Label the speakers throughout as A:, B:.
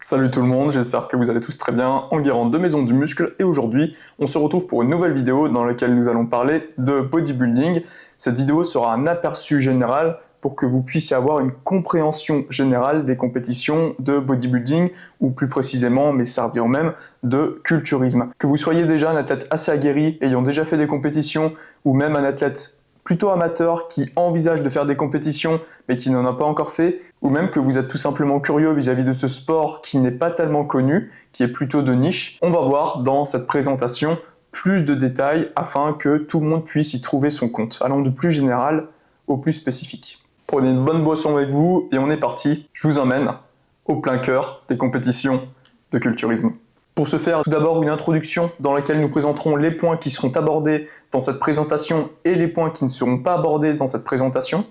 A: Salut tout le monde, j'espère que vous allez tous très bien. Enguerrand de Maison du Muscle et aujourd'hui on se retrouve pour une nouvelle vidéo dans laquelle nous allons parler de bodybuilding. Cette vidéo sera un aperçu général pour que vous puissiez avoir une compréhension générale des compétitions de bodybuilding ou plus précisément, mais servir même, de culturisme. Que vous soyez déjà un athlète assez aguerri, ayant déjà fait des compétitions ou même un athlète plutôt amateur qui envisage de faire des compétitions mais qui n'en a pas encore fait, ou même que vous êtes tout simplement curieux vis-à-vis de ce sport qui n'est pas tellement connu, qui est plutôt de niche, on va voir dans cette présentation plus de détails afin que tout le monde puisse y trouver son compte, allant du plus général au plus spécifique. Prenez une bonne boisson avec vous et on est parti, je vous emmène au plein cœur des compétitions de culturisme. Pour ce faire, tout d'abord une introduction dans laquelle nous présenterons les points qui seront abordés dans cette présentation et les points qui ne seront pas abordés dans cette présentation.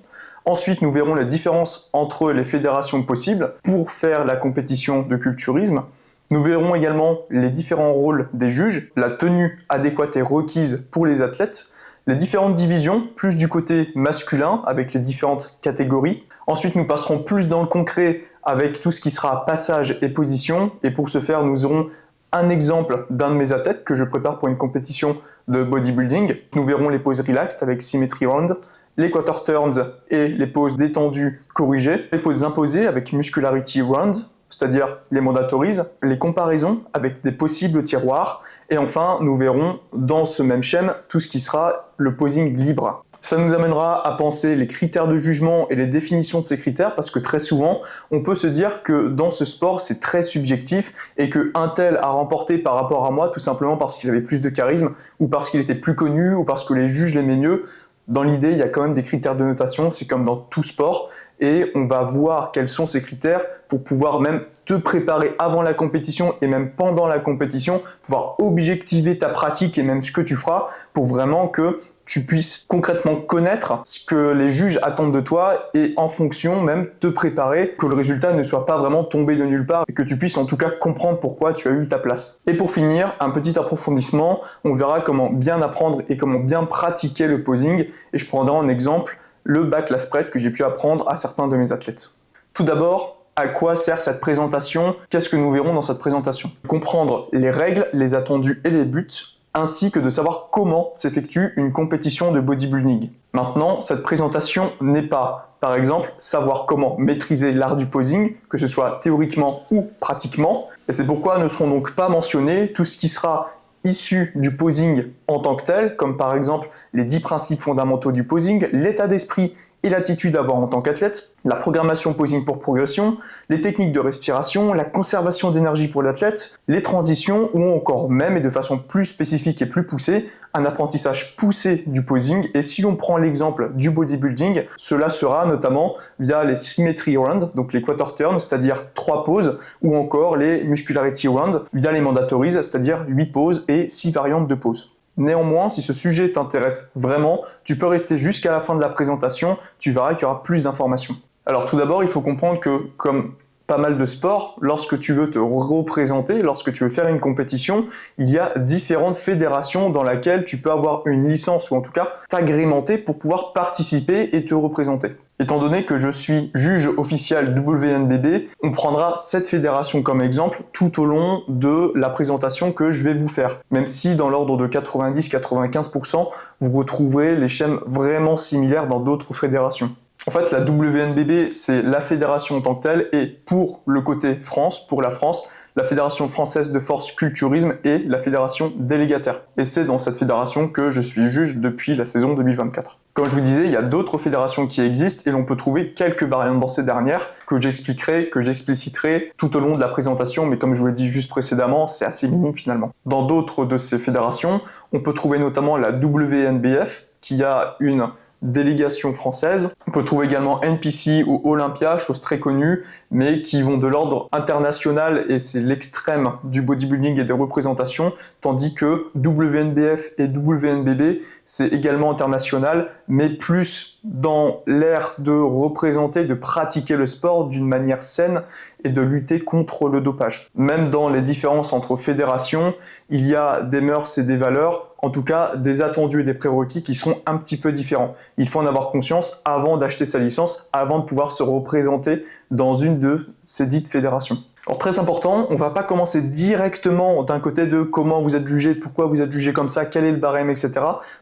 A: Ensuite, nous verrons la différence entre les fédérations possibles pour faire la compétition de culturisme. Nous verrons également les différents rôles des juges, la tenue adéquate et requise pour les athlètes, les différentes divisions, plus du côté masculin avec les différentes catégories. Ensuite, nous passerons plus dans le concret avec tout ce qui sera passage et position. Et pour ce faire, nous aurons un exemple d'un de mes athlètes que je prépare pour une compétition de bodybuilding. Nous verrons les poses relaxed avec symmetry round, les quarter turns et les poses détendues corrigées, les poses imposées avec muscularity round, c'est-à-dire les mandatories, les comparaisons avec des possibles tiroirs, et enfin nous verrons dans ce même schéma tout ce qui sera le posing libre. Ça nous amènera à penser les critères de jugement et les définitions de ces critères parce que très souvent, on peut se dire que dans ce sport, c'est très subjectif et qu'un tel a remporté par rapport à moi tout simplement parce qu'il avait plus de charisme ou parce qu'il était plus connu ou parce que les juges l'aimaient mieux. Dans l'idée, il y a quand même des critères de notation, c'est comme dans tout sport et on va voir quels sont ces critères pour pouvoir même te préparer avant la compétition et même pendant la compétition, pouvoir objectiver ta pratique et même ce que tu feras pour vraiment que tu puisses concrètement connaître ce que les juges attendent de toi et en fonction même te préparer, que le résultat ne soit pas vraiment tombé de nulle part et que tu puisses en tout cas comprendre pourquoi tu as eu ta place. Et pour finir, un petit approfondissement, on verra comment bien apprendre et comment bien pratiquer le posing et je prendrai en exemple le back la spread que j'ai pu apprendre à certains de mes athlètes. Tout d'abord, à quoi sert cette présentation? Qu'est-ce que nous verrons dans cette présentation? Comprendre les règles, les attendus et les buts, ainsi que de savoir comment s'effectue une compétition de bodybuilding. Maintenant, cette présentation n'est pas, par exemple, savoir comment maîtriser l'art du posing, que ce soit théoriquement ou pratiquement, et c'est pourquoi ne seront donc pas mentionnés tout ce qui sera issu du posing en tant que tel, comme par exemple les 10 principes fondamentaux du posing, l'état d'esprit et l'attitude à avoir en tant qu'athlète, la programmation posing pour progression, les techniques de respiration, la conservation d'énergie pour l'athlète, les transitions ou encore même et de façon plus spécifique et plus poussée, un apprentissage poussé du posing et si l'on prend l'exemple du bodybuilding, cela sera notamment via les symmetry round, donc les quarter turns, c'est-à-dire 3 poses, ou encore les muscularity round via les mandatories, c'est-à-dire 8 poses et 6 variantes de poses. Néanmoins, si ce sujet t'intéresse vraiment, tu peux rester jusqu'à la fin de la présentation, tu verras qu'il y aura plus d'informations. Alors tout d'abord, il faut comprendre que, comme pas mal de sports, lorsque tu veux te représenter, lorsque tu veux faire une compétition, il y a différentes fédérations dans lesquelles tu peux avoir une licence ou en tout cas t'agrémenter pour pouvoir participer et te représenter. Étant donné que je suis juge officiel WNBB, on prendra cette fédération comme exemple tout au long de la présentation que je vais vous faire. Même si dans l'ordre de 90-95%, vous retrouverez les schèmes vraiment similaires dans d'autres fédérations. En fait, la WNBB, c'est la fédération en tant que telle et pour le côté France, pour la France, la Fédération française de force culturisme et la fédération délégataire. Et c'est dans cette fédération que je suis juge depuis la saison 2024. Comme je vous disais, il y a d'autres fédérations qui existent et l'on peut trouver quelques variantes dans ces dernières que j'expliquerai, que j'expliciterai tout au long de la présentation, mais comme je vous l'ai dit juste précédemment, c'est assez minime finalement. Dans d'autres de ces fédérations, on peut trouver notamment la WNBF qui a une délégation française. On peut trouver également NPC ou Olympia, choses très connues, mais qui vont de l'ordre international et c'est l'extrême du bodybuilding et des représentations, tandis que WNBF et WNBB, c'est également international, mais plus dans l'ère de représenter, de pratiquer le sport d'une manière saine et de lutter contre le dopage. Même dans les différences entre fédérations, il y a des mœurs et des valeurs, en tout cas des attendus et des prérequis qui sont un petit peu différents. Il faut en avoir conscience avant d'acheter sa licence, avant de pouvoir se représenter dans une de ces dites fédérations. Alors très important, on ne va pas commencer directement d'un côté de comment vous êtes jugé, pourquoi vous êtes jugé comme ça, quel est le barème, etc.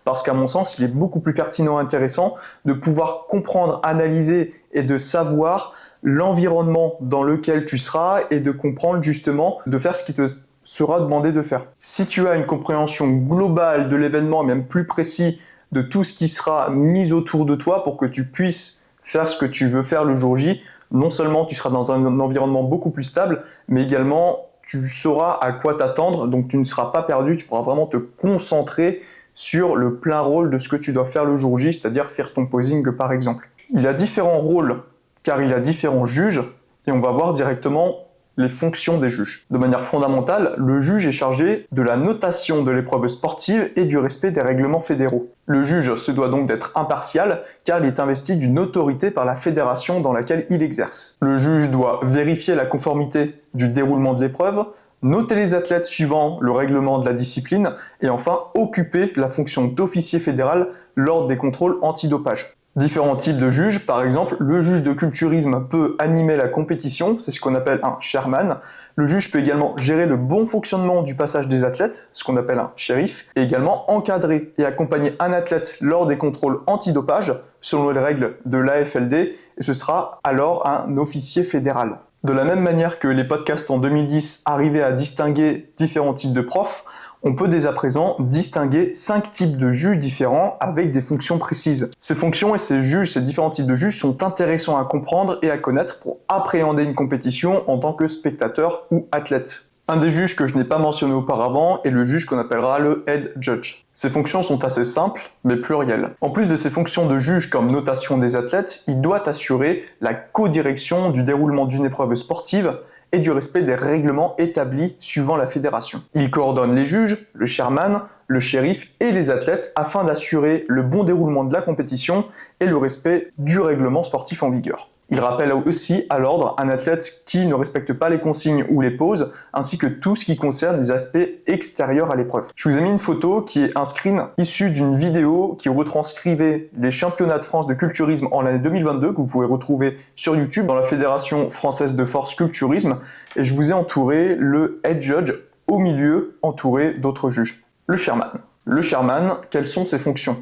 A: Parce qu'à mon sens, il est beaucoup plus pertinent et intéressant de pouvoir comprendre, analyser et de savoir l'environnement dans lequel tu seras et de comprendre justement, de faire ce qui te sera demandé de faire. Si tu as une compréhension globale de l'événement, même plus précis, de tout ce qui sera mis autour de toi pour que tu puisses faire ce que tu veux faire le jour J, non seulement tu seras dans un environnement beaucoup plus stable, mais également tu sauras à quoi t'attendre, donc tu ne seras pas perdu, tu pourras vraiment te concentrer sur le plein rôle de ce que tu dois faire le jour J, c'est-à-dire faire ton posing par exemple. Il y a différents rôles car il y a différents juges et on va voir directement les fonctions des juges. De manière fondamentale, le juge est chargé de la notation de l'épreuve sportive et du respect des règlements fédéraux. Le juge se doit donc d'être impartial car il est investi d'une autorité par la fédération dans laquelle il exerce. Le juge doit vérifier la conformité du déroulement de l'épreuve, noter les athlètes suivant le règlement de la discipline et enfin occuper la fonction d'officier fédéral lors des contrôles antidopage. Différents types de juges, par exemple, le juge de culturisme peut animer la compétition, c'est ce qu'on appelle un chairman. Le juge peut également gérer le bon fonctionnement du passage des athlètes, ce qu'on appelle un shérif, et également encadrer et accompagner un athlète lors des contrôles antidopage, selon les règles de l'AFLD, et ce sera alors un officier fédéral. De la même manière que les podcasts en 2010 arrivaient à distinguer différents types de profs, on peut dès à présent distinguer 5 types de juges différents avec des fonctions précises. Ces fonctions et ces juges, ces différents types de juges sont intéressants à comprendre et à connaître pour appréhender une compétition en tant que spectateur ou athlète. Un des juges que je n'ai pas mentionné auparavant est le juge qu'on appellera le head judge. Ces fonctions sont assez simples, mais plurielles. En plus de ces fonctions de juge comme notation des athlètes, il doit assurer la co-direction du déroulement d'une épreuve sportive et du respect des règlements établis suivant la fédération. Il coordonne les juges, le chairman, le shérif et les athlètes afin d'assurer le bon déroulement de la compétition et le respect du règlement sportif en vigueur. Il rappelle aussi à l'ordre un athlète qui ne respecte pas les consignes ou les pauses, ainsi que tout ce qui concerne les aspects extérieurs à l'épreuve. Je vous ai mis une photo qui est un screen issu d'une vidéo qui retranscrivait les championnats de France de culturisme en l'année 2022, que vous pouvez retrouver sur YouTube dans la Fédération française de force culturisme, et je vous ai entouré le head judge au milieu, entouré d'autres juges. Le chairman. Le chairman, quelles sont ses fonctions ?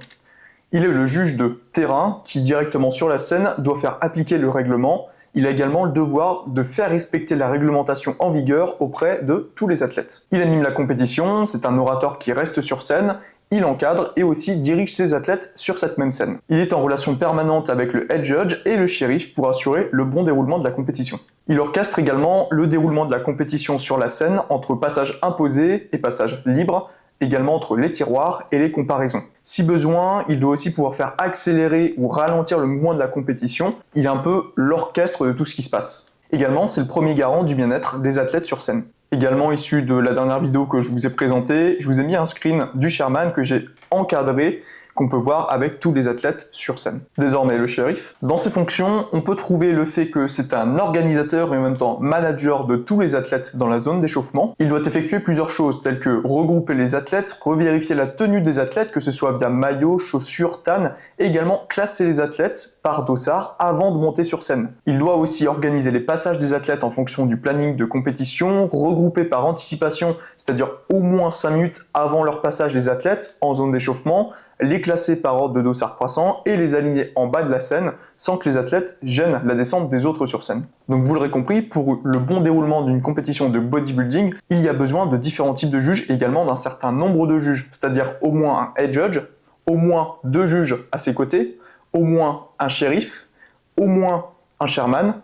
A: Il est le juge de terrain qui, directement sur la scène, doit faire appliquer le règlement. Il a également le devoir de faire respecter la réglementation en vigueur auprès de tous les athlètes. Il anime la compétition, c'est un orateur qui reste sur scène, il encadre et aussi dirige ses athlètes sur cette même scène. Il est en relation permanente avec le head judge et le shérif pour assurer le bon déroulement de la compétition. Il orchestre également le déroulement de la compétition sur la scène entre passage imposé et passage libre, également entre les tiroirs et les comparaisons. Si besoin, il doit aussi pouvoir faire accélérer ou ralentir le mouvement de la compétition. Il est un peu l'orchestre de tout ce qui se passe. Également, c'est le premier garant du bien-être des athlètes sur scène. Également issu de la dernière vidéo que je vous ai présentée, je vous ai mis un screen du chairman que j'ai encadré, qu'on peut voir avec tous les athlètes sur scène. Désormais, le shérif. Dans ses fonctions, on peut trouver le fait que c'est un organisateur et en même temps manager de tous les athlètes dans la zone d'échauffement. Il doit effectuer plusieurs choses, telles que regrouper les athlètes, revérifier la tenue des athlètes, que ce soit via maillot, chaussures, tannes, et également classer les athlètes par dossard avant de monter sur scène. Il doit aussi organiser les passages des athlètes en fonction du planning de compétition, regrouper par anticipation, c'est-à-dire au moins 5 minutes avant leur passage des athlètes en zone d'échauffement, les classer par ordre de dossard croissant et les aligner en bas de la scène sans que les athlètes gênent la descente des autres sur scène. Donc vous l'aurez compris, pour le bon déroulement d'une compétition de bodybuilding, il y a besoin de différents types de juges et également d'un certain nombre de juges, c'est-à-dire au moins un head judge, au moins 2 juges à ses côtés, au moins un shérif, au moins un chairman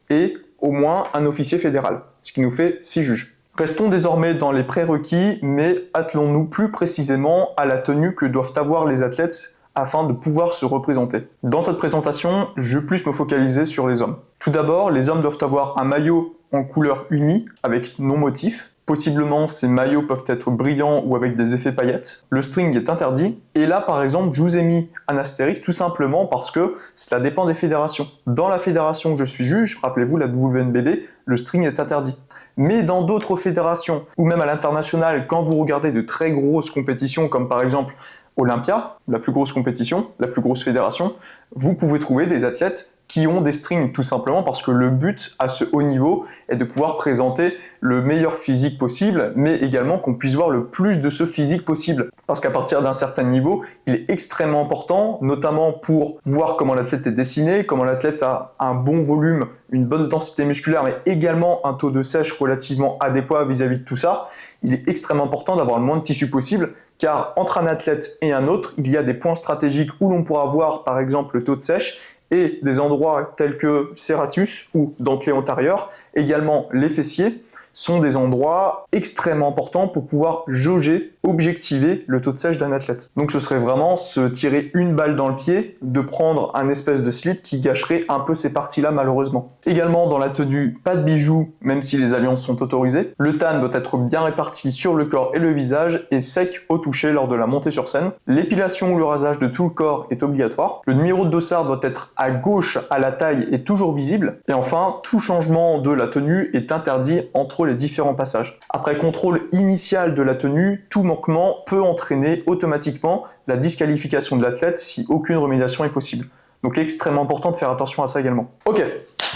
A: et au moins un officier fédéral, ce qui nous fait 6 juges. Restons désormais dans les prérequis, mais attelons-nous plus précisément à la tenue que doivent avoir les athlètes afin de pouvoir se représenter. Dans cette présentation, je vais plus me focaliser sur les hommes. Tout d'abord, les hommes doivent avoir un maillot en couleur unie avec non-motif. Possiblement, ces maillots peuvent être brillants ou avec des effets paillettes. Le string est interdit. Et là, par exemple, je vous ai mis un astérix tout simplement parce que cela dépend des fédérations. Dans la fédération que je suis juge, rappelez-vous la WNBB, le string est interdit. Mais dans d'autres fédérations, ou même à l'international, quand vous regardez de très grosses compétitions, comme par exemple Olympia, la plus grosse compétition, la plus grosse fédération, vous pouvez trouver des athlètes qui ont des strings, tout simplement parce que le but à ce haut niveau est de pouvoir présenter le meilleur physique possible, mais également qu'on puisse voir le plus de ce physique possible. Parce qu'à partir d'un certain niveau, il est extrêmement important, notamment pour voir comment l'athlète est dessiné, comment l'athlète a un bon volume, une bonne densité musculaire, mais également un taux de sèche relativement adéquat vis-à-vis de tout ça. Il est extrêmement important d'avoir le moins de tissu possible, car entre un athlète et un autre, il y a des points stratégiques où l'on pourra voir par exemple le taux de sèche, et des endroits tels que serratus ou dentelé antérieur, également les fessiers, sont des endroits extrêmement importants pour pouvoir jauger, objectiver le taux de sèche d'un athlète. Donc ce serait vraiment se tirer une balle dans le pied, de prendre un espèce de slip qui gâcherait un peu ces parties-là malheureusement. Également dans la tenue, pas de bijoux, même si les alliances sont autorisées. Le tan doit être bien réparti sur le corps et le visage et sec au toucher lors de la montée sur scène. L'épilation ou le rasage de tout le corps est obligatoire. Le numéro de dossard doit être à gauche à la taille et toujours visible. Et enfin, tout changement de la tenue est interdit entre les différents passages. Après contrôle initial de la tenue, tout manquement peut entraîner automatiquement la disqualification de l'athlète si aucune remédiation est possible. Donc extrêmement important de faire attention à ça également. Ok,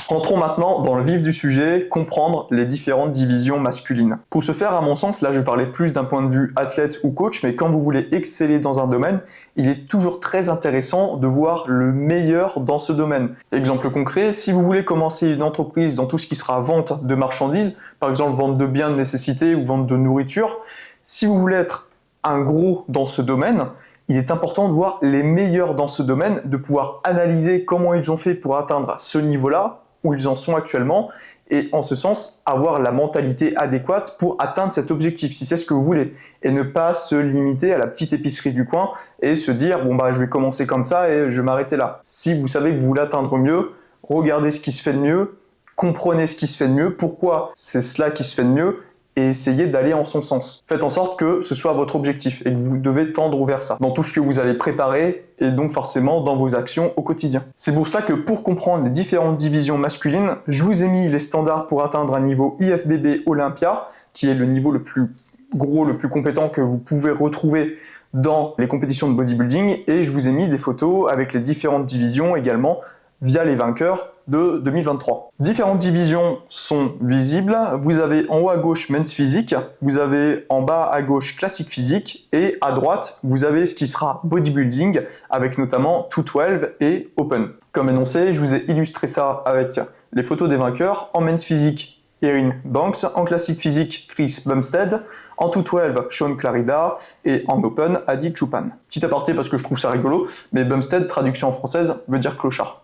A: rentrons maintenant dans le vif du sujet, comprendre les différentes divisions masculines. Pour ce faire, à mon sens, là je parlais plus d'un point de vue athlète ou coach, mais quand vous voulez exceller dans un domaine, il est toujours très intéressant de voir le meilleur dans ce domaine. Exemple concret, si vous voulez commencer une entreprise dans tout ce qui sera vente de marchandises, par exemple vente de biens de nécessité ou vente de nourriture, si vous voulez être un gros dans ce domaine, il est important de voir les meilleurs dans ce domaine, de pouvoir analyser comment ils ont fait pour atteindre ce niveau-là, où ils en sont actuellement, et en ce sens, avoir la mentalité adéquate pour atteindre cet objectif, si c'est ce que vous voulez, et ne pas se limiter à la petite épicerie du coin et se dire « bon bah je vais commencer comme ça et je vais m'arrêter là ». Si vous savez que vous voulez atteindre mieux, regardez ce qui se fait de mieux, comprenez ce qui se fait de mieux, pourquoi c'est cela qui se fait de mieux, et essayez d'aller en son sens. Faites en sorte que ce soit votre objectif et que vous devez tendre vers ça, dans tout ce que vous allez préparer et donc forcément dans vos actions au quotidien. C'est pour cela que pour comprendre les différentes divisions masculines, je vous ai mis les standards pour atteindre un niveau IFBB Olympia, qui est le niveau le plus gros, le plus compétent que vous pouvez retrouver dans les compétitions de bodybuilding, et je vous ai mis des photos avec les différentes divisions également via les vainqueurs de 2023. Différentes divisions sont visibles. Vous avez en haut à gauche Men's Physique, vous avez en bas à gauche Classic Physique, et à droite, vous avez ce qui sera Bodybuilding, avec notamment 212 et Open. Comme énoncé, je vous ai illustré ça avec les photos des vainqueurs. En Men's Physique, Erin Banks, en Classic Physique, Chris Bumstead, en 212, Sean Clarida, et en Open, Adi Chupan. Petit aparté parce que je trouve ça rigolo, mais Bumstead, traduction en française, veut dire clochard.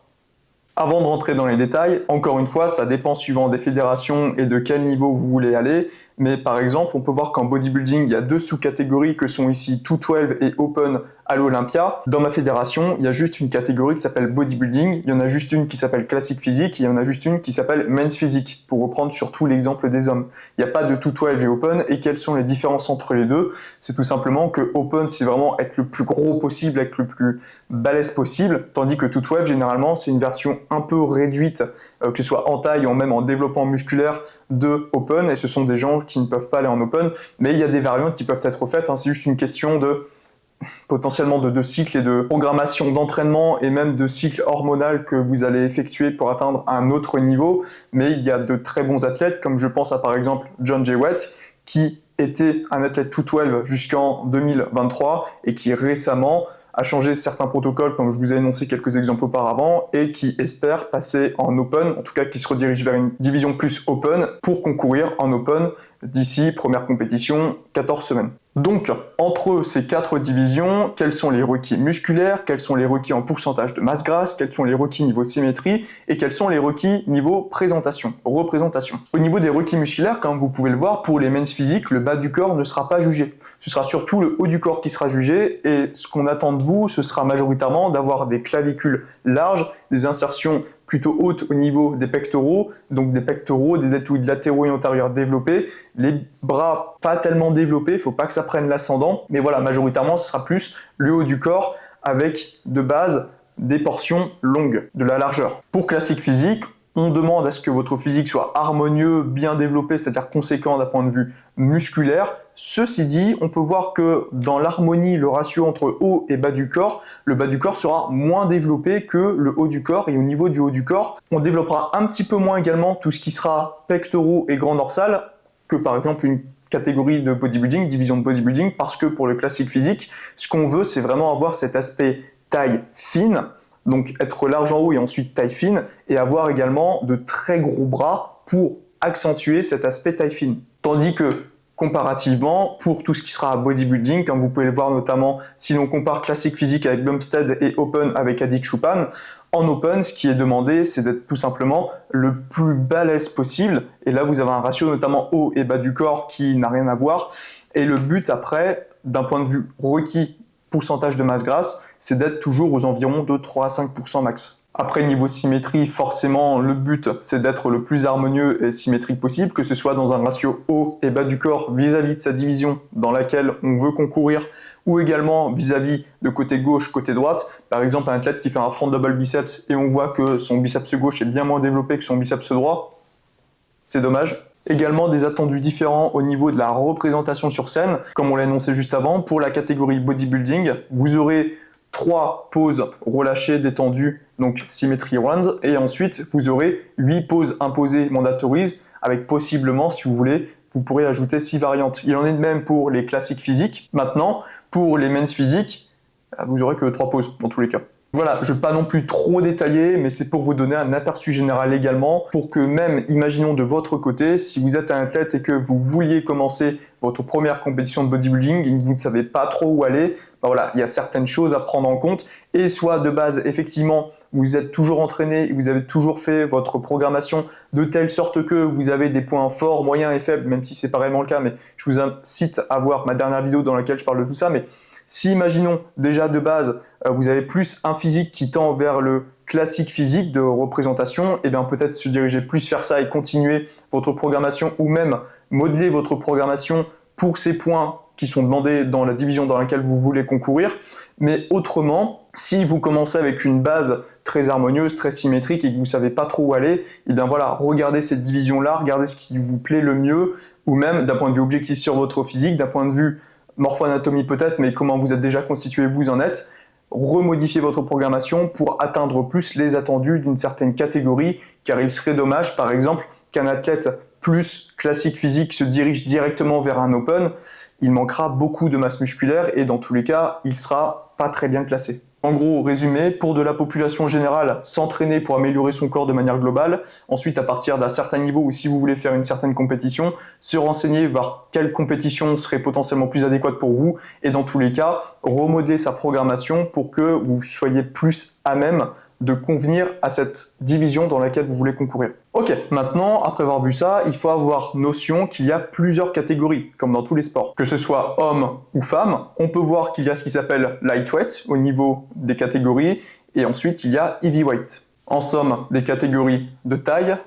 A: Avant de rentrer dans les détails, encore une fois, ça dépend suivant des fédérations et de quel niveau vous voulez aller. Mais par exemple, on peut voir qu'en bodybuilding, il y a deux sous-catégories que sont ici 212 et Open à l'Olympia. Dans ma fédération, il y a juste une catégorie qui s'appelle bodybuilding, il y en a juste une qui s'appelle classic physique, et il y en a juste une qui s'appelle men's physique, pour reprendre surtout l'exemple des hommes. Il n'y a pas de 212 et Open, et quelles sont les différences entre les deux? C'est tout simplement que Open, c'est vraiment être le plus gros possible, être le plus balèze possible, tandis que 212, généralement, c'est une version un peu réduite, que ce soit en taille ou même en développement musculaire de Open, et ce sont des gens qui ne peuvent pas aller en Open, mais il y a des variantes qui peuvent être faites, hein. C'est juste une question de potentiellement de cycles et de programmation d'entraînement et même de cycles hormonal que vous allez effectuer pour atteindre un autre niveau, mais il y a de très bons athlètes, comme je pense à par exemple John J. Watt, qui était un athlète 212 jusqu'en 2023 et qui récemment a changé certains protocoles, comme je vous ai énoncé quelques exemples auparavant, et qui espère passer en Open, en tout cas qui se redirige vers une division plus Open, pour concourir en Open d'ici première compétition, 14 semaines. Donc, entre ces quatre divisions, quels sont les requis musculaires, quels sont les requis en pourcentage de masse grasse, quels sont les requis niveau symétrie, et quels sont les requis niveau présentation, représentation. Au niveau des requis musculaires, comme vous pouvez le voir, pour les men's physiques, le bas du corps ne sera pas jugé. Ce sera surtout le haut du corps qui sera jugé, et ce qu'on attend de vous, ce sera majoritairement d'avoir des clavicules larges, des insertions plutôt hautes au niveau des pectoraux, donc des pectoraux, des deltoïdes latéraux et antérieurs développés, les bras pas tellement développés, il ne faut pas que ça prenne l'ascendant, mais voilà, majoritairement ce sera plus le haut du corps avec de base des portions longues, de la largeur. Pour classique physique, on demande à ce que votre physique soit harmonieux, bien développé, c'est-à-dire conséquent d'un point de vue musculaire. Ceci dit, on peut voir que dans l'harmonie, le ratio entre haut et bas du corps, le bas du corps sera moins développé que le haut du corps. Et au niveau du haut du corps, on développera un petit peu moins également tout ce qui sera pectoraux et grand dorsal que par exemple une catégorie de bodybuilding, division de bodybuilding, parce que pour le classique physique, ce qu'on veut, c'est vraiment avoir cet aspect taille fine, donc être large en haut et ensuite taille fine, et avoir également de très gros bras pour accentuer cet aspect taille fine. Tandis que comparativement, pour tout ce qui sera bodybuilding, comme vous pouvez le voir notamment si l'on compare classique physique avec Bumstead et Open avec Adi Choupan, en Open, ce qui est demandé, c'est d'être tout simplement le plus balèze possible. Et là, vous avez un ratio notamment haut et bas du corps qui n'a rien à voir. Et le but après, d'un point de vue requis, pourcentage de masse grasse, c'est d'être toujours aux environs de 3 à 5% max. Après, niveau symétrie, forcément, le but, c'est d'être le plus harmonieux et symétrique possible, que ce soit dans un ratio haut et bas du corps vis-à-vis de sa division dans laquelle on veut concourir, ou également vis-à-vis de côté gauche, côté droite. Par exemple, un athlète qui fait un front double biceps et on voit que son biceps gauche est bien moins développé que son biceps droit, c'est dommage. Également des attendus différents au niveau de la représentation sur scène, comme on l'a annoncé juste avant. Pour la catégorie bodybuilding, vous aurez 3 poses relâchées, détendues, donc symétrie round, et ensuite vous aurez 8 poses imposées mandatories, avec possiblement, si vous voulez, vous pourrez ajouter 6 variantes. Il en est de même pour les classiques physiques. Maintenant, pour les men's physiques, vous n'aurez que 3 poses dans tous les cas. Voilà, je ne vais pas non plus trop détailler, mais c'est pour vous donner un aperçu général également, pour que même, imaginons de votre côté, si vous êtes un athlète et que vous vouliez commencer votre première compétition de bodybuilding et que vous ne savez pas trop où aller, ben voilà, il y a certaines choses à prendre en compte. Et soit de base, effectivement, vous êtes toujours entraîné, vous avez toujours fait votre programmation de telle sorte que vous avez des points forts, moyens et faibles, même si c'est pas réellement le cas, mais je vous incite à voir ma dernière vidéo dans laquelle je parle de tout ça. Mais si, imaginons, déjà de base, vous avez plus un physique qui tend vers le classique physique de représentation, et bien peut-être se diriger plus vers ça et continuer votre programmation, ou même modeler votre programmation pour ces points qui sont demandés dans la division dans laquelle vous voulez concourir. Mais autrement, si vous commencez avec une base très harmonieuse, très symétrique et que vous ne savez pas trop où aller, et bien voilà, regardez cette division-là, regardez ce qui vous plaît le mieux, ou même d'un point de vue objectif sur votre physique, d'un point de vue morpho-anatomie peut-être, mais comment vous êtes déjà constitué, vous en êtes, remodifiez votre programmation pour atteindre plus les attendus d'une certaine catégorie, car il serait dommage, par exemple, qu'un athlète plus classique physique se dirige directement vers un open, il manquera beaucoup de masse musculaire et dans tous les cas, il sera pas très bien classé. En gros, résumé, pour de la population générale, s'entraîner pour améliorer son corps de manière globale. Ensuite, à partir d'un certain niveau ou si vous voulez faire une certaine compétition, se renseigner vers quelle compétition serait potentiellement plus adéquate pour vous. Et dans tous les cas, remodeler sa programmation pour que vous soyez plus à même de convenir à cette division dans laquelle vous voulez concourir. Ok, maintenant, après avoir vu ça, il faut avoir notion qu'il y a plusieurs catégories, comme dans tous les sports. Que ce soit homme ou femme, on peut voir qu'il y a ce qui s'appelle lightweight au niveau des catégories, et ensuite il y a heavyweight. En somme, des catégories de taille,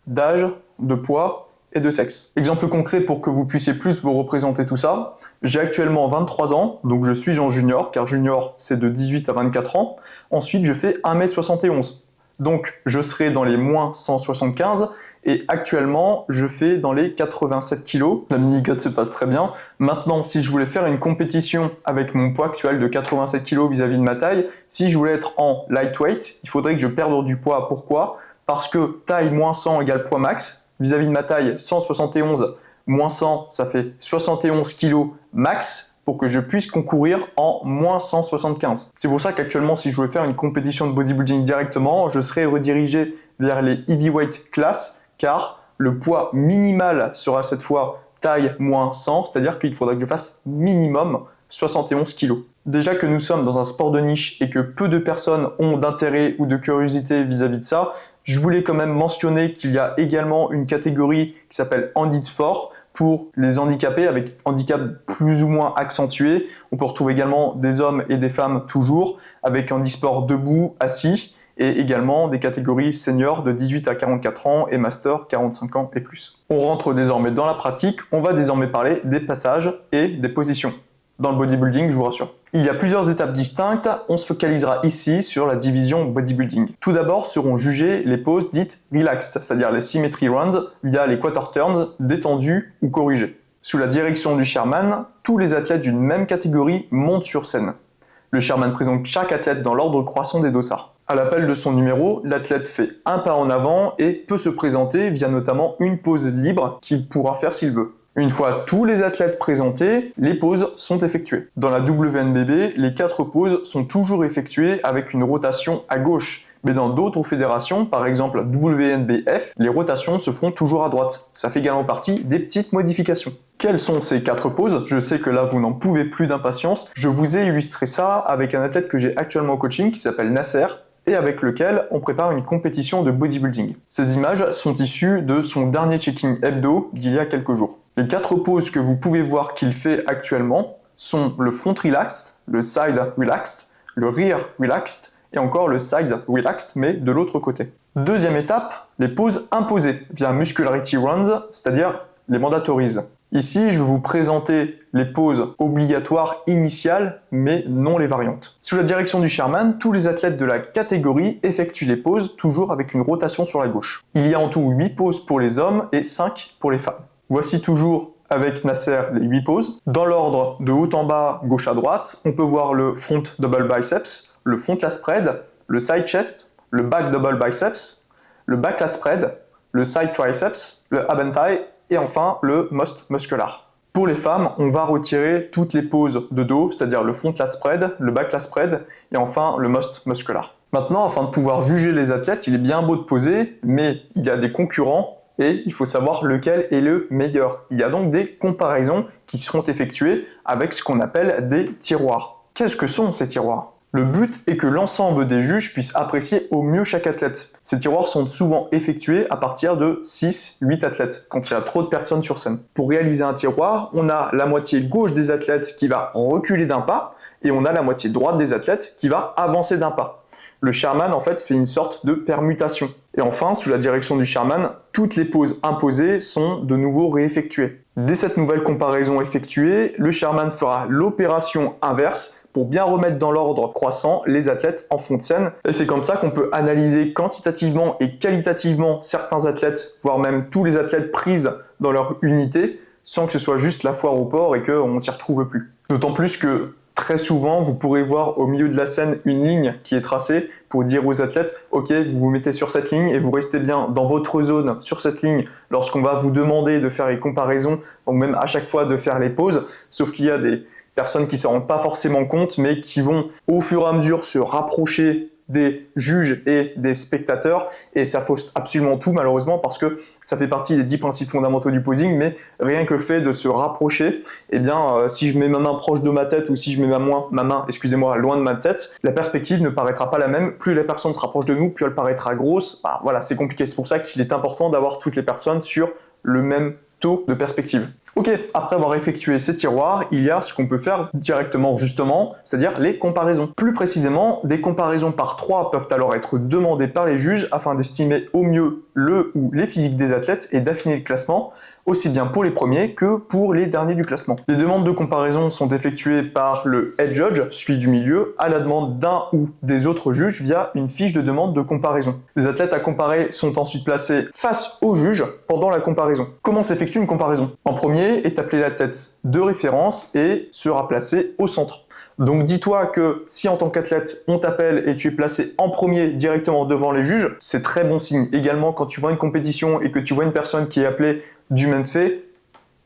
A: d'âge, de poids et de sexe. Exemple concret pour que vous puissiez plus vous représenter tout ça. J'ai actuellement 23 ans, donc je suis en junior, car junior c'est de 18 à 24 ans. Ensuite je fais 1m71, donc je serai dans les moins 175, et actuellement je fais dans les 87 kg. La mini-cut se passe très bien. Maintenant, si je voulais faire une compétition avec mon poids actuel de 87 kg vis-à-vis de ma taille, si je voulais être en lightweight, il faudrait que je perde du poids. Pourquoi? Parce que taille moins 100 égale poids max. Vis-à-vis de ma taille, 171 moins 100, ça fait 71 kg max pour que je puisse concourir en moins 175. C'est pour ça qu'actuellement, si je voulais faire une compétition de bodybuilding directement, je serais redirigé vers les heavyweight class, car le poids minimal sera cette fois taille moins 100, c'est-à-dire qu'il faudra que je fasse minimum 71 kg. Déjà que nous sommes dans un sport de niche et que peu de personnes ont d'intérêt ou de curiosité vis-à-vis de ça, je voulais quand même mentionner qu'il y a également une catégorie qui s'appelle handisport pour les handicapés avec handicap plus ou moins accentué. On peut retrouver également des hommes et des femmes toujours avec handisport debout, assis, et également des catégories seniors de 18 à 44 ans et master 45 ans et plus. On rentre désormais dans la pratique, on va désormais parler des passages et des positions. dans le bodybuilding, je vous rassure. Il y a plusieurs étapes distinctes, on se focalisera ici sur la division bodybuilding. Tout d'abord seront jugées les poses dites relaxed, c'est-à-dire les symmetry runs via les quarter turns détendus ou corrigés. Sous la direction du chairman, tous les athlètes d'une même catégorie montent sur scène. Le chairman présente chaque athlète dans l'ordre croissant des dossards. À l'appel de son numéro, l'athlète fait un pas en avant et peut se présenter via notamment une pose libre qu'il pourra faire s'il veut. Une fois tous les athlètes présentés, les poses sont effectuées. Dans la WNBB, les 4 poses sont toujours effectuées avec une rotation à gauche. Mais dans d'autres fédérations, par exemple la WNBF, les rotations se font toujours à droite. Ça fait également partie des petites modifications. Quelles sont ces 4 poses? Je sais que là vous n'en pouvez plus d'impatience. Je vous ai illustré ça avec un athlète que j'ai actuellement au coaching qui s'appelle Nasser et avec lequel on prépare une compétition de bodybuilding. Ces images sont issues de son dernier check-in hebdo d'il y a quelques jours. Les 4 poses que vous pouvez voir qu'il fait actuellement sont le front relaxed, le side relaxed, le rear relaxed et encore le side relaxed mais de l'autre côté. Deuxième étape, les poses imposées via muscularity runs, c'est-à-dire les mandatories. Ici, je vais vous présenter les poses obligatoires initiales, mais non les variantes. Sous la direction du chairman, tous les athlètes de la catégorie effectuent les poses, toujours avec une rotation sur la gauche. Il y a en tout 8 poses pour les hommes et 5 pour les femmes. Voici toujours avec Nasser les 8 poses. Dans l'ordre de haut en bas, gauche à droite, on peut voir le front double biceps, le front lat spread, le side chest, le back double biceps, le back lat spread, le side triceps, le ab and thigh, et enfin le most muscular. Pour les femmes, on va retirer toutes les poses de dos, c'est-à-dire le front lat spread, le back lat spread et enfin le most muscular. Maintenant, afin de pouvoir juger les athlètes, il est bien beau de poser, mais il y a des concurrents et il faut savoir lequel est le meilleur. Il y a donc des comparaisons qui seront effectuées avec ce qu'on appelle des tiroirs. Qu'est-ce que sont ces tiroirs ? Le but est que l'ensemble des juges puissent apprécier au mieux chaque athlète. Ces tiroirs sont souvent effectués à partir de 6-8 athlètes, quand il y a trop de personnes sur scène. Pour réaliser un tiroir, on a la moitié gauche des athlètes qui va reculer d'un pas, et on a la moitié droite des athlètes qui va avancer d'un pas. Le chairman en fait fait une sorte de permutation. Et enfin, sous la direction du chairman, toutes les poses imposées sont de nouveau réeffectuées. Dès cette nouvelle comparaison effectuée, le chairman fera l'opération inverse pour bien remettre dans l'ordre croissant les athlètes en fond de scène. Et c'est comme ça qu'on peut analyser quantitativement et qualitativement certains athlètes, voire même tous les athlètes pris dans leur unité, sans que ce soit juste la foire au porc et qu'on ne s'y retrouve plus. D'autant plus que très souvent, vous pourrez voir au milieu de la scène une ligne qui est tracée pour dire aux athlètes « Ok, vous vous mettez sur cette ligne et vous restez bien dans votre zone sur cette ligne lorsqu'on va vous demander de faire les comparaisons, donc même à chaque fois de faire les pauses, sauf qu'il y a des personnes qui ne s'en rendent pas forcément compte, mais qui vont au fur et à mesure se rapprocher des juges et des spectateurs, et ça fausse absolument tout malheureusement parce que ça fait partie des 10 principes fondamentaux du posing, mais rien que le fait de se rapprocher, eh bien si je mets ma main proche de ma tête ou si je mets ma main loin de ma tête, la perspective ne paraîtra pas la même. Plus la personne se rapproche de nous, plus elle paraîtra grosse. Voilà, c'est compliqué, c'est pour ça qu'il est important d'avoir toutes les personnes sur le même taux de perspective. Ok, après avoir effectué ces tiroirs, il y a ce qu'on peut faire directement justement, c'est-à-dire les comparaisons. Plus précisément, des comparaisons par 3 peuvent alors être demandées par les juges afin d'estimer au mieux le ou les physiques des athlètes et d'affiner le classement, aussi bien pour les premiers que pour les derniers du classement. Les demandes de comparaison sont effectuées par le head judge, celui du milieu, à la demande d'un ou des autres juges via une fiche de demande de comparaison. Les athlètes à comparer sont ensuite placés face au juge pendant la comparaison. Comment s'effectue une comparaison ? En premier est appelé l'athlète de référence et sera placé au centre. Donc dis-toi que si en tant qu'athlète on t'appelle et tu es placé en premier directement devant les juges, c'est très bon signe. Également quand tu vois une compétition et que tu vois une personne qui est appelée du même fait,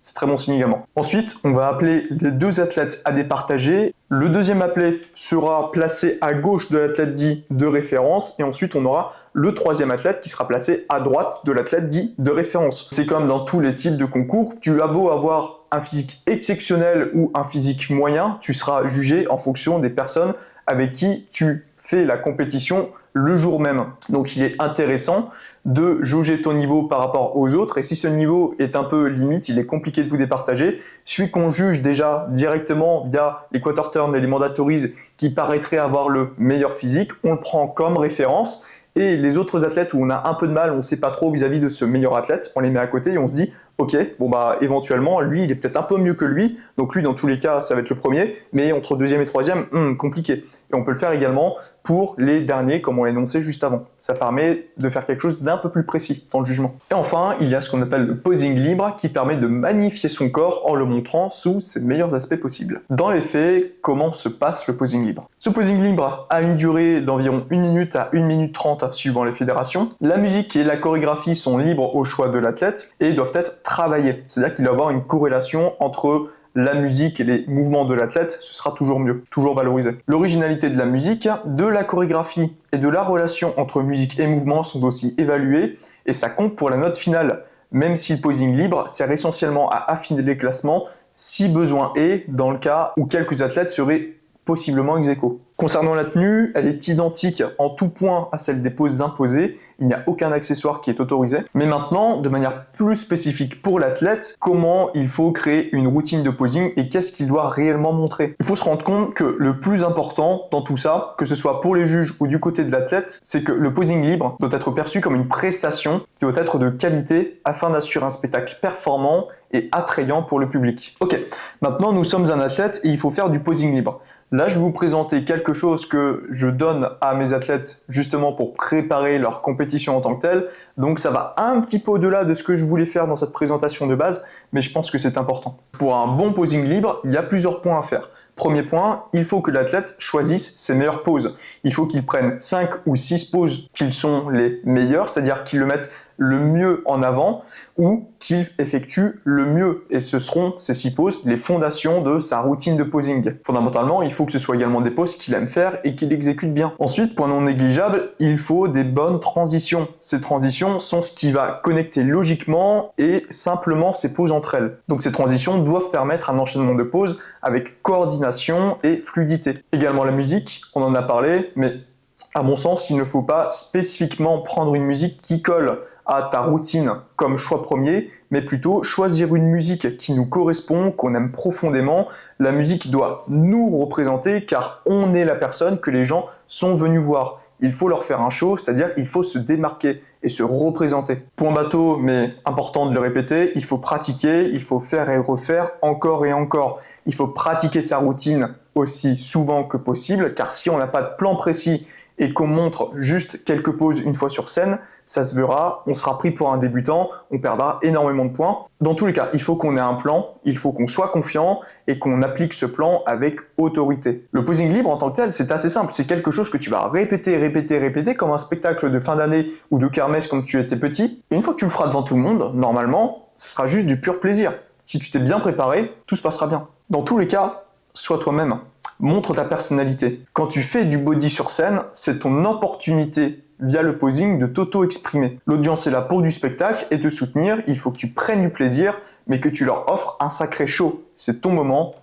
A: c'est très bon signe également. Ensuite, on va appeler les 2 athlètes à départager. Le deuxième appelé sera placé à gauche de l'athlète dit de référence et ensuite on aura le 3e athlète qui sera placé à droite de l'athlète dit de référence. C'est comme dans tous les types de concours, tu as beau avoir un physique exceptionnel ou un physique moyen, tu seras jugé en fonction des personnes avec qui tu fais la compétition le jour même. Donc il est intéressant de jauger ton niveau par rapport aux autres et si ce niveau est un peu limite, il est compliqué de vous départager. Celui qu'on juge déjà directement via les quarter turns et les mandatories qui paraîtrait avoir le meilleur physique, on le prend comme référence et les autres athlètes où on a un peu de mal, on ne sait pas trop vis-à-vis de ce meilleur athlète, on les met à côté et on se dit Ok, bon bah éventuellement, lui, il est peut-être un peu mieux que lui, donc lui, dans tous les cas, ça va être le premier, mais entre deuxième et troisième, compliqué. Et on peut le faire également pour les derniers, comme on l'a énoncé juste avant. Ça permet de faire quelque chose d'un peu plus précis dans le jugement. Et enfin, il y a ce qu'on appelle le posing libre, qui permet de magnifier son corps en le montrant sous ses meilleurs aspects possibles. Dans les faits, comment se passe le posing libre? Ce posing libre a une durée d'environ 1 minute à 1 minute 30 suivant les fédérations. La musique et la chorégraphie sont libres au choix de l'athlète et doivent être travaillées. C'est-à-dire qu'il doit y avoir une corrélation entre la musique et les mouvements de l'athlète, ce sera toujours mieux, toujours valorisé. L'originalité de la musique, de la chorégraphie et de la relation entre musique et mouvement sont aussi évaluées et ça compte pour la note finale, même si le posing libre sert essentiellement à affiner les classements si besoin est, dans le cas où quelques athlètes seraient possiblement ex aequo. Concernant la tenue, elle est identique en tout point à celle des poses imposées, il n'y a aucun accessoire qui est autorisé. Mais maintenant, de manière plus spécifique pour l'athlète, comment il faut créer une routine de posing et qu'est-ce qu'il doit réellement montrer? Il faut se rendre compte que le plus important dans tout ça, que ce soit pour les juges ou du côté de l'athlète, c'est que le posing libre doit être perçu comme une prestation qui doit être de qualité afin d'assurer un spectacle performant et attrayant pour le public. Ok, maintenant nous sommes un athlète et il faut faire du posing libre. Là, je vais vous présenter quelque chose que je donne à mes athlètes justement pour préparer leur compétition en tant que telle. Donc ça va un petit peu au-delà de ce que je voulais faire dans cette présentation de base, mais je pense que c'est important. Pour un bon posing libre, il y a plusieurs points à faire. Premier point, il faut que l'athlète choisisse ses meilleures poses. Il faut qu'il prenne 5 ou 6 poses qui sont les meilleures, c'est-à-dire qu'il le mette le mieux en avant ou qu'il effectue le mieux. Et ce seront ces 6 poses les fondations de sa routine de posing. Fondamentalement, il faut que ce soit également des poses qu'il aime faire et qu'il exécute bien. Ensuite, point non négligeable, il faut des bonnes transitions. Ces transitions sont ce qui va connecter logiquement et simplement ces poses entre elles. Donc ces transitions doivent permettre un enchaînement de poses avec coordination et fluidité. Également la musique, on en a parlé, mais à mon sens, il ne faut pas spécifiquement prendre une musique qui colle à ta routine comme choix premier, mais plutôt choisir une musique qui nous correspond, qu'on aime profondément. La musique doit nous représenter car on est la personne que les gens sont venus voir. Il faut leur faire un show, c'est-à-dire il faut se démarquer et se représenter. Point bateau, mais important de le répéter, il faut pratiquer, il faut faire et refaire encore et encore. Il faut pratiquer sa routine aussi souvent que possible, car si on n'a pas de plan précis et qu'on montre juste quelques poses une fois sur scène, ça se verra, on sera pris pour un débutant, on perdra énormément de points. Dans tous les cas, il faut qu'on ait un plan, il faut qu'on soit confiant et qu'on applique ce plan avec autorité. Le posing libre en tant que tel, c'est assez simple, c'est quelque chose que tu vas répéter comme un spectacle de fin d'année ou de kermesse quand tu étais petit. Et une fois que tu le feras devant tout le monde, normalement, ce sera juste du pur plaisir. Si tu t'es bien préparé, tout se passera bien. Dans tous les cas, sois toi-même. Montre ta personnalité. Quand tu fais du body sur scène, c'est ton opportunité via le posing de t'auto-exprimer. L'audience est là pour du spectacle et te soutenir, il faut que tu prennes du plaisir, mais que tu leur offres un sacré show. C'est ton moment,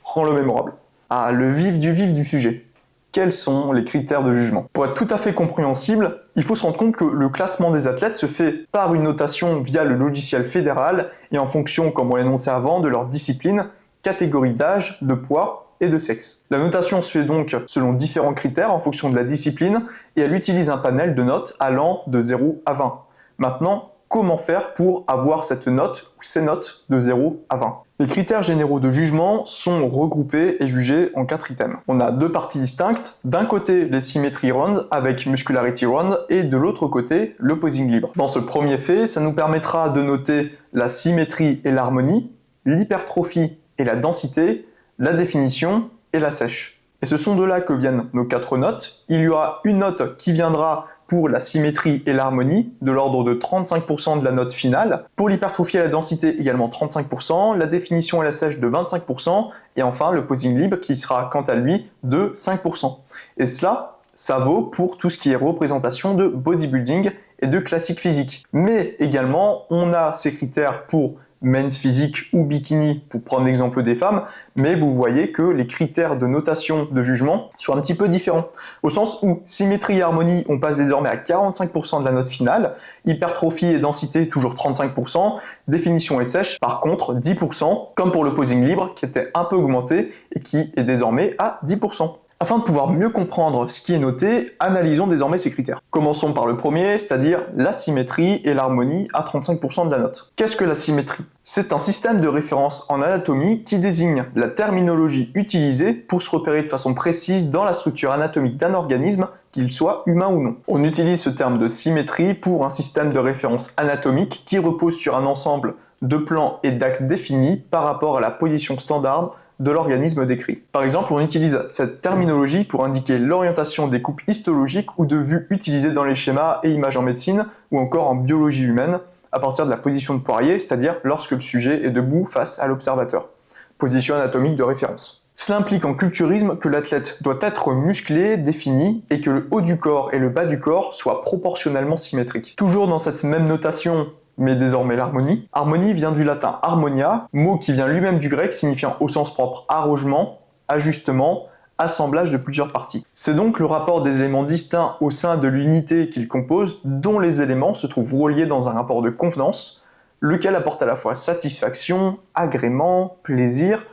A: rends-le mémorable. Ah, le vif du sujet. Quels sont les critères de jugement? Pour être tout à fait compréhensible, il faut se rendre compte que le classement des athlètes se fait par une notation via le logiciel fédéral et en fonction, comme on l'a énoncé avant, de leur discipline, catégorie d'âge, de poids et de sexe. La notation se fait donc selon différents critères en fonction de la discipline et elle utilise un panel de notes allant de 0 à 20. Maintenant, comment faire pour avoir cette note ou ces notes de 0 à 20? Les critères généraux de jugement sont regroupés et jugés en 4 items. On a 2 parties distinctes, d'un côté les symmetry round avec muscularity round et de l'autre côté le posing libre. Dans ce premier fait, ça nous permettra de noter la symétrie et l'harmonie, l'hypertrophie et la densité, la définition et la sèche. Et ce sont de là que viennent nos 4 notes. Il y aura une note qui viendra pour la symétrie et l'harmonie, de l'ordre de 35% de la note finale. Pour l'hypertrophie et la densité, également 35%, la définition et la sèche de 25%, et enfin le posing libre qui sera quant à lui de 5%. Et cela, ça vaut pour tout ce qui est représentation de bodybuilding et de classique physique. Mais également, on a ces critères pour men's physique ou bikini pour prendre l'exemple des femmes, mais vous voyez que les critères de notation de jugement sont un petit peu différents. Au sens où symétrie et harmonie, on passe désormais à 45% de la note finale, hypertrophie et densité toujours 35%, définition et sèche par contre 10%, comme pour le posing libre qui était un peu augmenté et qui est désormais à 10%. Afin de pouvoir mieux comprendre ce qui est noté, analysons désormais ces critères. Commençons par le premier, c'est-à-dire la symétrie et l'harmonie à 35% de la note. Qu'est-ce que la symétrie? C'est un système de référence en anatomie qui désigne la terminologie utilisée pour se repérer de façon précise dans la structure anatomique d'un organisme, qu'il soit humain ou non. On utilise ce terme de symétrie pour un système de référence anatomique qui repose sur un ensemble de plans et d'axes définis par rapport à la position standard de l'organisme décrit. Par exemple, on utilise cette terminologie pour indiquer l'orientation des coupes histologiques ou de vues utilisées dans les schémas et images en médecine ou encore en biologie humaine à partir de la position de Poirier, c'est-à-dire lorsque le sujet est debout face à l'observateur. Position anatomique de référence. Cela implique en culturisme que l'athlète doit être musclé, défini, et que le haut du corps et le bas du corps soient proportionnellement symétriques. Toujours dans cette même notation, mais désormais l'harmonie. Harmonie vient du latin harmonia, mot qui vient lui-même du grec signifiant au sens propre arrangement, ajustement, assemblage de plusieurs parties. C'est donc le rapport des éléments distincts au sein de l'unité qu'ils composent, dont les éléments se trouvent reliés dans un rapport de convenance, lequel apporte à la fois satisfaction, agrément, plaisir.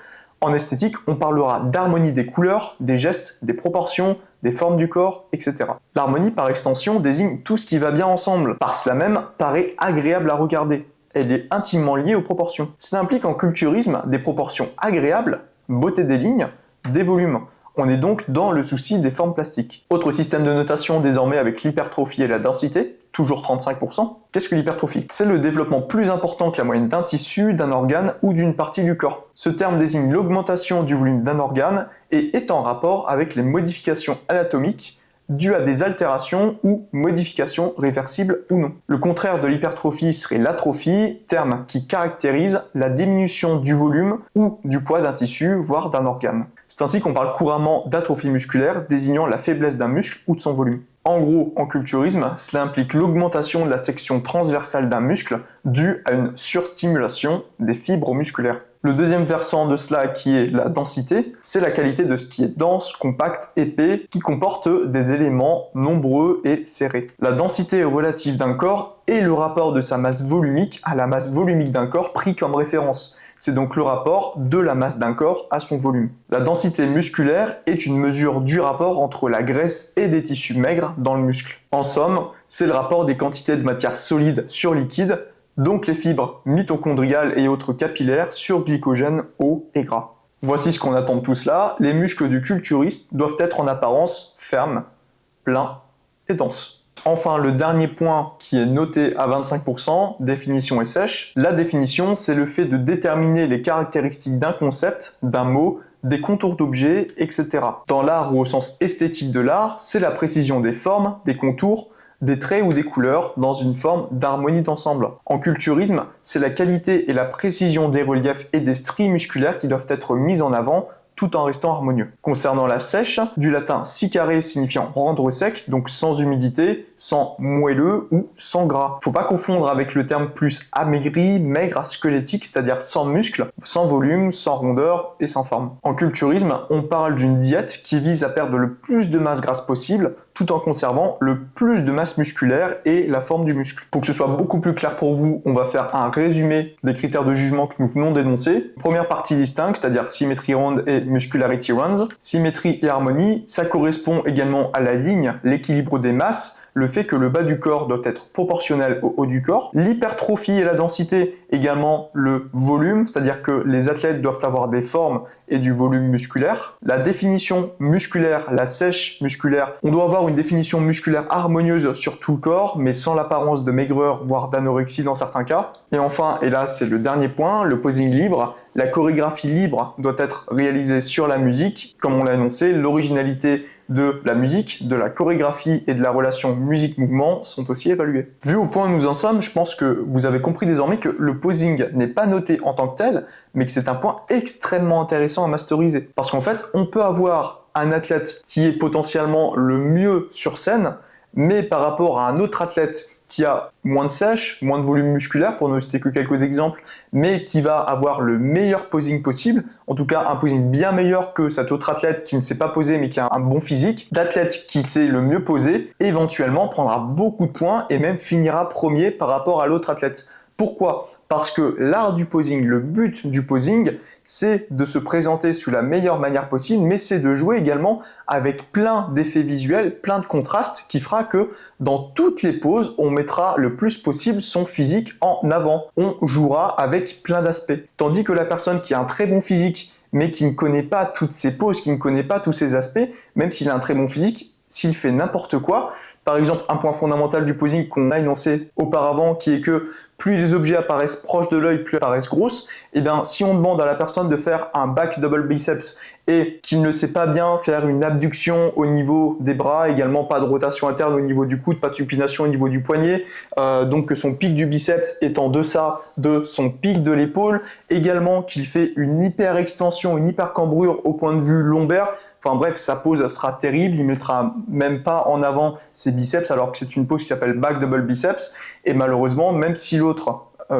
A: En esthétique, on parlera d'harmonie des couleurs, des gestes, des proportions, des formes du corps, etc. L'harmonie, par extension, désigne tout ce qui va bien ensemble. Par cela même, paraît agréable à regarder. Elle est intimement liée aux proportions. Cela implique en culturisme des proportions agréables, beauté des lignes, des volumes. On est donc dans le souci des formes plastiques. Autre système de notation désormais avec l'hypertrophie et la densité, toujours 35%. Qu'est-ce que l'hypertrophie? C'est le développement plus important que la moyenne d'un tissu, d'un organe ou d'une partie du corps. Ce terme désigne l'augmentation du volume d'un organe et est en rapport avec les modifications anatomiques dues à des altérations ou modifications réversibles ou non. Le contraire de l'hypertrophie serait l'atrophie, terme qui caractérise la diminution du volume ou du poids d'un tissu, voire d'un organe. C'est ainsi qu'on parle couramment d'atrophie musculaire, désignant la faiblesse d'un muscle ou de son volume. En gros, en culturisme, cela implique l'augmentation de la section transversale d'un muscle due à une surstimulation des fibres musculaires. Le deuxième versant de cela, qui est la densité, c'est la qualité de ce qui est dense, compact, épais, qui comporte des éléments nombreux et serrés. La densité relative d'un corps est le rapport de sa masse volumique à la masse volumique d'un corps pris comme référence. C'est donc le rapport de la masse d'un corps à son volume. La densité musculaire est une mesure du rapport entre la graisse et des tissus maigres dans le muscle. En somme, c'est le rapport des quantités de matière solide sur liquide, donc les fibres mitochondriales et autres capillaires sur glycogène, eau et gras. Voici ce qu'on attend de tout cela. Les muscles du culturiste doivent être en apparence fermes, pleins et denses. Enfin, le dernier point qui est noté à 25%, définition et sèche. La définition, c'est le fait de déterminer les caractéristiques d'un concept, d'un mot, des contours d'objets, etc. Dans l'art ou au sens esthétique de l'art, c'est la précision des formes, des contours, des traits ou des couleurs dans une forme d'harmonie d'ensemble. En culturisme, c'est la qualité et la précision des reliefs et des stries musculaires qui doivent être mises en avant tout en restant harmonieux. Concernant la sèche, du latin sicare signifiant rendre sec, donc sans humidité, sans moelleux ou sans gras. Faut pas confondre avec le terme plus amaigri, maigre, squelettique, c'est-à-dire sans muscle, sans volume, sans rondeur et sans forme. En culturisme, on parle d'une diète qui vise à perdre le plus de masse grasse possible, tout en conservant le plus de masse musculaire et la forme du muscle. Pour que ce soit beaucoup plus clair pour vous, on va faire un résumé des critères de jugement que nous venons d'énoncer. Première partie distincte, c'est-à-dire symétrie ronde et muscularity runs. Symétrie et harmonie, ça correspond également à la ligne, l'équilibre des masses, le fait que le bas du corps doit être proportionnel au haut du corps. L'hypertrophie et la densité, également le volume, c'est-à-dire que les athlètes doivent avoir des formes et du volume musculaire. La définition musculaire, la sèche musculaire, on doit avoir une définition musculaire harmonieuse sur tout le corps, mais sans l'apparence de maigreur, voire d'anorexie dans certains cas. Et enfin, et là c'est le dernier point, le posing libre. La chorégraphie libre doit être réalisée sur la musique. Comme on l'a annoncé, l'originalité de la musique, de la chorégraphie et de la relation musique-mouvement sont aussi évaluées. Vu au point où nous en sommes, je pense que vous avez compris désormais que le posing n'est pas noté en tant que tel, mais que c'est un point extrêmement intéressant à masteriser. Parce qu'en fait, on peut avoir un athlète qui est potentiellement le mieux sur scène, mais par rapport à un autre athlète qui a moins de sèche, moins de volume musculaire, pour ne citer que quelques exemples, mais qui va avoir le meilleur posing possible, en tout cas un posing bien meilleur que cet autre athlète qui ne s'est pas posé mais qui a un bon physique. L'athlète qui sait le mieux poser, éventuellement prendra beaucoup de points et même finira premier par rapport à l'autre athlète. Pourquoi ? Parce que l'art du posing, le but du posing, c'est de se présenter sous la meilleure manière possible, mais c'est de jouer également avec plein d'effets visuels, plein de contrastes, qui fera que dans toutes les poses, on mettra le plus possible son physique en avant. On jouera avec plein d'aspects. Tandis que la personne qui a un très bon physique, mais qui ne connaît pas toutes ses poses, qui ne connaît pas tous ses aspects, même s'il a un très bon physique, s'il fait n'importe quoi, par exemple, un point fondamental du posing qu'on a énoncé auparavant, qui est que plus les objets apparaissent proches de l'œil, plus ils apparaissent grosses, et bien si on demande à la personne de faire un back double biceps et qu'il ne sait pas bien faire une abduction au niveau des bras, également pas de rotation interne au niveau du coude, pas de supination au niveau du poignet, donc que son pic du biceps est en deçà de son pic de l'épaule, également qu'il fait une hyper extension, une hyper cambrure au point de vue lombaire, enfin bref, sa pose sera terrible, il ne mettra même pas en avant ses biceps alors que c'est une pose qui s'appelle back double biceps, et malheureusement, même si l'autre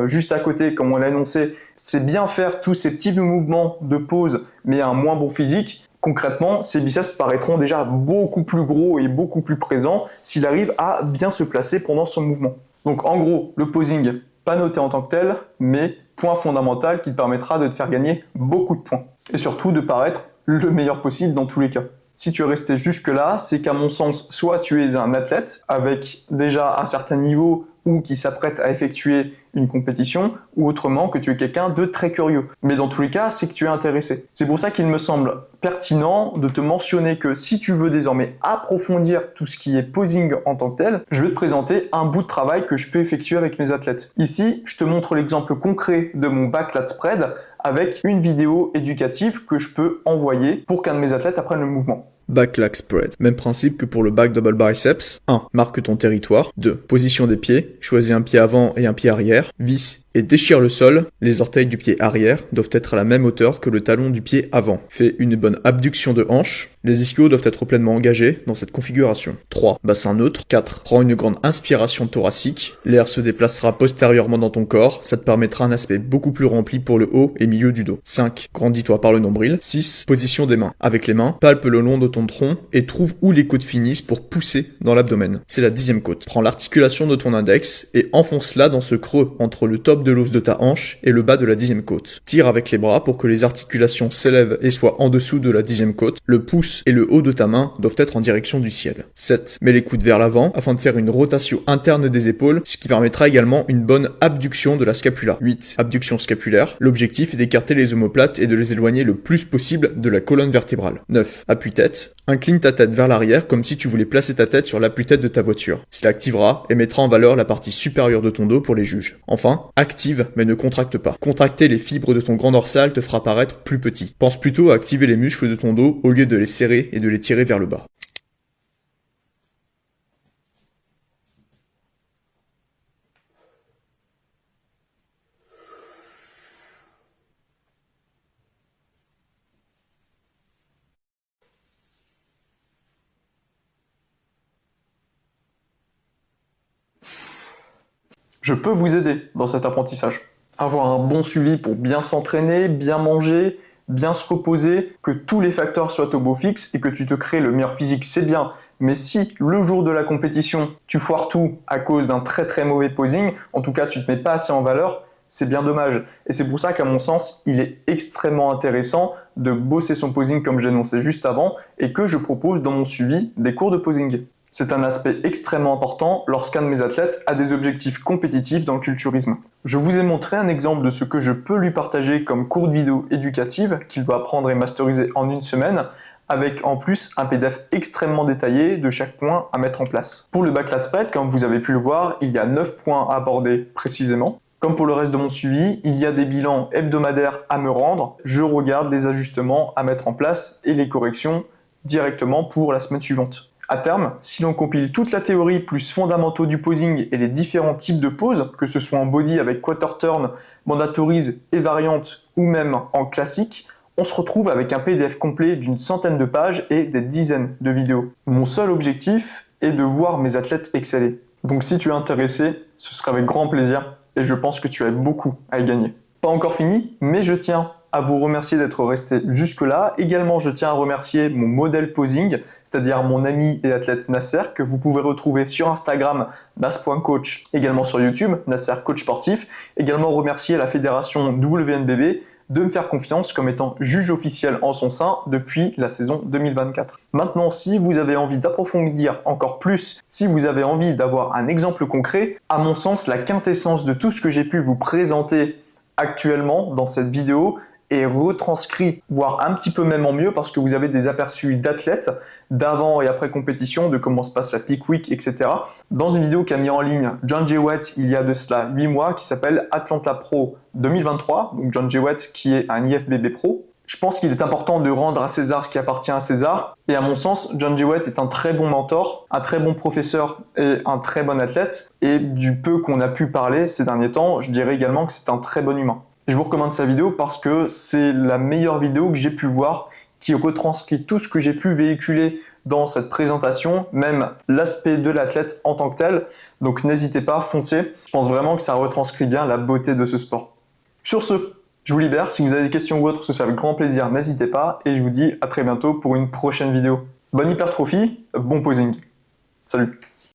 A: juste à côté, comme on l'a annoncé, c'est bien faire tous ces petits mouvements de pose, mais un moins bon physique, concrètement, ses biceps paraîtront déjà beaucoup plus gros et beaucoup plus présents s'il arrive à bien se placer pendant son mouvement. Donc en gros, le posing, pas noté en tant que tel, mais point fondamental qui te permettra de te faire gagner beaucoup de points. Et surtout de paraître le meilleur possible dans tous les cas. Si tu es resté jusque-là, c'est qu'à mon sens, soit tu es un athlète avec déjà un certain niveau ou qui s'apprête à effectuer une compétition, ou autrement que tu es quelqu'un de très curieux. Mais dans tous les cas, c'est que tu es intéressé. C'est pour ça qu'il me semble pertinent de te mentionner que si tu veux désormais approfondir tout ce qui est posing en tant que tel, je vais te présenter un bout de travail que je peux effectuer avec mes athlètes. Ici, je te montre l'exemple concret de mon back lat spread avec une vidéo éducative que je peux envoyer pour qu'un de mes athlètes apprenne le mouvement.
B: Back lat spread. Même principe que pour le back double biceps. 1. Marque ton territoire. 2. Position des pieds. Choisis un pied avant et un pied arrière. Visse et déchire le sol. Les orteils du pied arrière doivent être à la même hauteur que le talon du pied avant. Fais une bonne abduction de hanche. Les ischios doivent être pleinement engagés dans cette configuration. 3. Bassin neutre. 4. Prends une grande inspiration thoracique. L'air se déplacera postérieurement dans ton corps. Ça te permettra un aspect beaucoup plus rempli pour le haut et milieu du dos. 5. Grandis-toi par le nombril. 6. Position des mains. Avec les mains, palpe le long de ton tronc et trouve où les côtes finissent pour pousser dans l'abdomen. C'est la 10e côte. Prends l'articulation de ton index et enfonce-la dans ce creux entre le top de l'os de ta hanche et le bas de la 10e côte. Tire avec les bras pour que les articulations s'élèvent et soient en dessous de la 10e côte. Le pouce et le haut de ta main doivent être en direction du ciel. 7. Mets les coudes vers l'avant afin de faire une rotation interne des épaules, ce qui permettra également une bonne abduction de la scapula. 8. Abduction scapulaire. L'objectif est d'écarter les omoplates et de les éloigner le plus possible de la colonne vertébrale. 9. Appuie-tête. Incline ta tête vers l'arrière comme si tu voulais placer ta tête sur l'appui-tête de ta voiture. Cela activera et mettra en valeur la partie supérieure de ton dos pour les juges. Enfin, active mais ne contracte pas. Contracter les fibres de ton grand dorsal te fera paraître plus petit. Pense plutôt à activer les muscles de ton dos au lieu de les serrer et de les tirer vers le bas.
A: Je peux vous aider dans cet apprentissage. Avoir un bon suivi pour bien s'entraîner, bien manger, bien se reposer, que tous les facteurs soient au beau fixe et que tu te crées le meilleur physique, c'est bien. Mais si le jour de la compétition, tu foires tout à cause d'un très mauvais posing, en tout cas tu ne te mets pas assez en valeur, c'est bien dommage. Et c'est pour ça qu'à mon sens, il est extrêmement intéressant de bosser son posing comme j'ai annoncé juste avant et que je propose dans mon suivi des cours de posing. C'est un aspect extrêmement important lorsqu'un de mes athlètes a des objectifs compétitifs dans le culturisme. Je vous ai montré un exemple de ce que je peux lui partager comme cours de vidéo éducative qu'il doit apprendre et masteriser en une semaine, avec en plus un PDF extrêmement détaillé de chaque point à mettre en place. Pour le back lat spread, comme vous avez pu le voir, il y a 9 points à aborder précisément. Comme pour le reste de mon suivi, il y a des bilans hebdomadaires à me rendre. Je regarde les ajustements à mettre en place et les corrections directement pour la semaine suivante. À terme, si l'on compile toute la théorie plus fondamentaux du posing et les différents types de poses, que ce soit en body avec quarter turn, mandatories et variantes ou même en classique, on se retrouve avec un PDF complet d'une centaine de pages et des dizaines de vidéos. Mon seul objectif est de voir mes athlètes exceller. Donc si tu es intéressé, ce sera avec grand plaisir et je pense que tu as beaucoup à y gagner. Pas encore fini, mais je tiens à vous remercier d'être resté jusque-là. Également, je tiens à remercier mon modèle posing, c'est-à-dire mon ami et athlète Nasser, que vous pouvez retrouver sur Instagram, nas.coach, également sur YouTube, Nasser Coach Sportif. Également remercier la fédération WNBB de me faire confiance comme étant juge officiel en son sein depuis la saison 2024. Maintenant, si vous avez envie d'approfondir encore plus, si vous avez envie d'avoir un exemple concret, à mon sens, la quintessence de tout ce que j'ai pu vous présenter actuellement dans cette vidéo est retranscrit, voire un petit peu même en mieux, parce que vous avez des aperçus d'athlètes, d'avant et après compétition, de comment se passe la peak week, etc. Dans une vidéo qu'a mis en ligne John Jewett il y a de cela 8 mois, qui s'appelle Atlanta Pro 2023, donc John Jewett qui est un IFBB Pro. Je pense qu'il est important de rendre à César ce qui appartient à César, et à mon sens, John Jewett est un très bon mentor, un très bon professeur et un très bon athlète, et du peu qu'on a pu parler ces derniers temps, je dirais également que c'est un très bon humain. Je vous recommande sa vidéo parce que c'est la meilleure vidéo que j'ai pu voir qui retranscrit tout ce que j'ai pu véhiculer dans cette présentation, même l'aspect de l'athlète en tant que tel. Donc n'hésitez pas, foncez. Je pense vraiment que ça retranscrit bien la beauté de ce sport. Sur ce, je vous libère. Si vous avez des questions ou autres, ce sera avec grand plaisir, n'hésitez pas. Et je vous dis à très bientôt pour une prochaine vidéo. Bonne hypertrophie, bon posing. Salut!